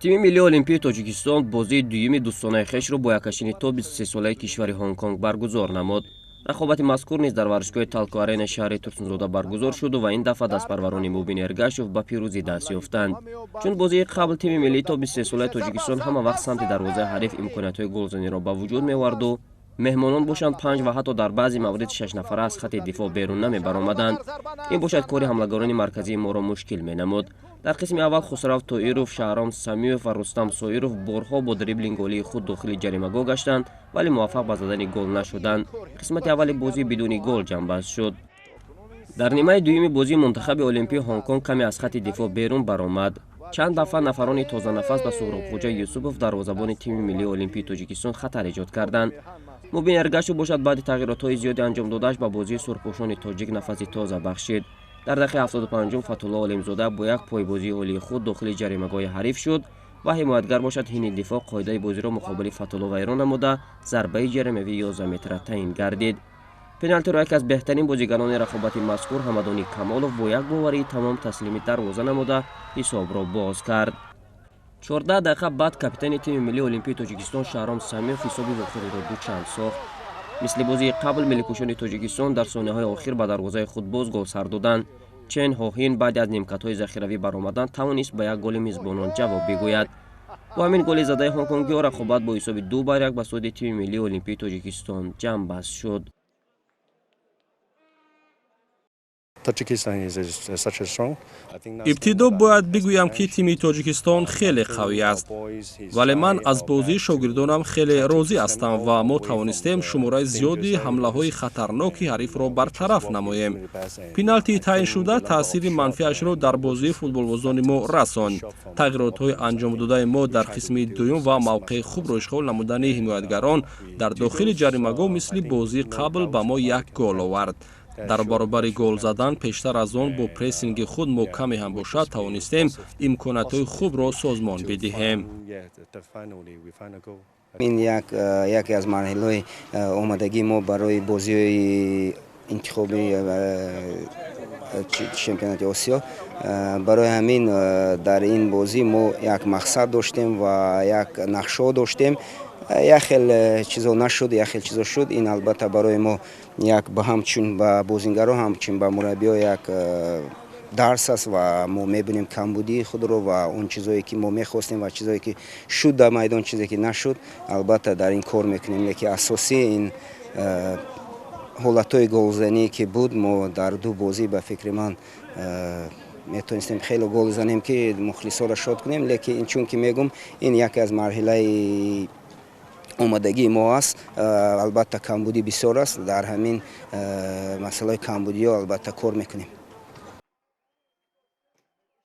تیم ملی المپیک تاجیکستان بازی دوم دوستانه خویش را با یکشین تاپ 23 ساله کشور هنگ کنگ برگزار نمود. رقابت مذکور نیز در ورزشگاه تالکو آرین شهر ترسونزاده برگزار شد و این دفعه دستپروران مبین ارگاشوف به پیروزی دست یافتند. چون بازی قبل تیم ملی تاپ 23 ساله تاجیکستان همه وقت سمت دروازه حریف امکانات‌های گلزنی را به وجود می‌آورد و مهمانان باشند 5 و حتی در بعضی موارد 6 نفره از خط دفاع بیرون نمی‌برآمدند. این باشد کاری حمله‌گران مرکزی ما را مشکل می‌نمود. در قسم اول خسرو طائروف، شهرام سمیوف و رستم سایروف بارها با دریبلینگ گلی خود داخل جریمه‌گاه گشتند ولی موفق به زدن گل نشدند. قسمت اول بازی بدون گل جنببست شد. در نیمه دوم بازی منتخب المپیک هنگ کنگ کمی از خط دفاع بیرون برآمد. چند دفعه نفران تازه نفس به سهرابخوجا یوسفوف دروازه‌بان تیم ملی المپیک تاجیکستان خطر ایجاد کردند. مبین ارگاشوف باشد بعد تغییرات‌های زیادی انجام داده‌اش به بازی سرخپوشان تاجیک نفس تازه بخشید. در دقیقه 75 فتح‌الله علیمزاده با یک پایبازی عالی خود داخل جریمه‌گاه حریف شد و حمایتگر باشد هین دفاع قاعده بازی را مقابل فتح‌الله ویران نموده ضربه جریمه‌ای 11 متر تعیین گردید. پنالتی را یک از بهترین بازیگران رقابت مذکور حمدانی کمالوف با یک باوری تمام تسلیم دروازه نموده حساب را باز کرد. 14 دقیقه بعد کاپیتان تیم ملی المپیک تاجیکستان شهرام سمیوف حساب واقعی را دوچند ساخت. مثل بازی قبل ملی‌پوشان تاجیکستان در ثانیه‌های آخر به دروازه خود باز گل سر دادند. چن هاهین بعد از نیمکت‌های ذخیروی برآمدن توانست به یک گل میزبانان جواب بگوید. با همین گل زده هنگ کنگی‌ها رقابت با حساب 2-1 به سود تیم ملی المپیک تاجیکستان جنببست شد. ابتدا باید بگویم که تیم تاجیکستان خیلی قوی است ولی من از بازی شاگردانم خیلی راضی هستم و ما توانستیم شماره زیادی حمله های خطرناک حریف را برطرف نماییم. پنالتی تعیین شده تاثیر منفیش را در بازی فوتبالبازان ما رساند. تغییرات های انجام داده ما در قسم دوم و موقع خوب را اشغال نمودن حمایتگران در داخل جریمه‌گاه مثل بازی قبل به ما یک گل آورد. در برابر گل زدن پیشتر از آن با پرسینگ خود ما کمی هم باشد توانستیم امکانات خوب را سازمان بدهیم. این یکی از مراحل آمادگی ما برای بازی انتخابی چمپیونات آسیا. برای همین در این بازی ما یک مقصد داشتیم و یک نقشه داشتیم. یک خیلی چیزا نشد، یک خیلی چیزا شد. این البته برای ما یک به همچون به بازیگران همچون به مربی‌ها یک درس است و ما می‌بینیم کمبودی خود رو و اون چیزایی که ما می‌خواستیم و چیزایی که شد در میدان چیزی که نشد البته در این کار می‌کنیم که اساسی این حالت‌های گلزنی که بود ما در دو بازی به فکر من میتونستیم خیلی گل بزنیم که مخلصا را شاد کنیم لیکن چون که میگم این یکی از مرحله آمادگی ما است. البته کمبودی بسیار است در همین مسئله کمبودی ها البته کار میکنیم.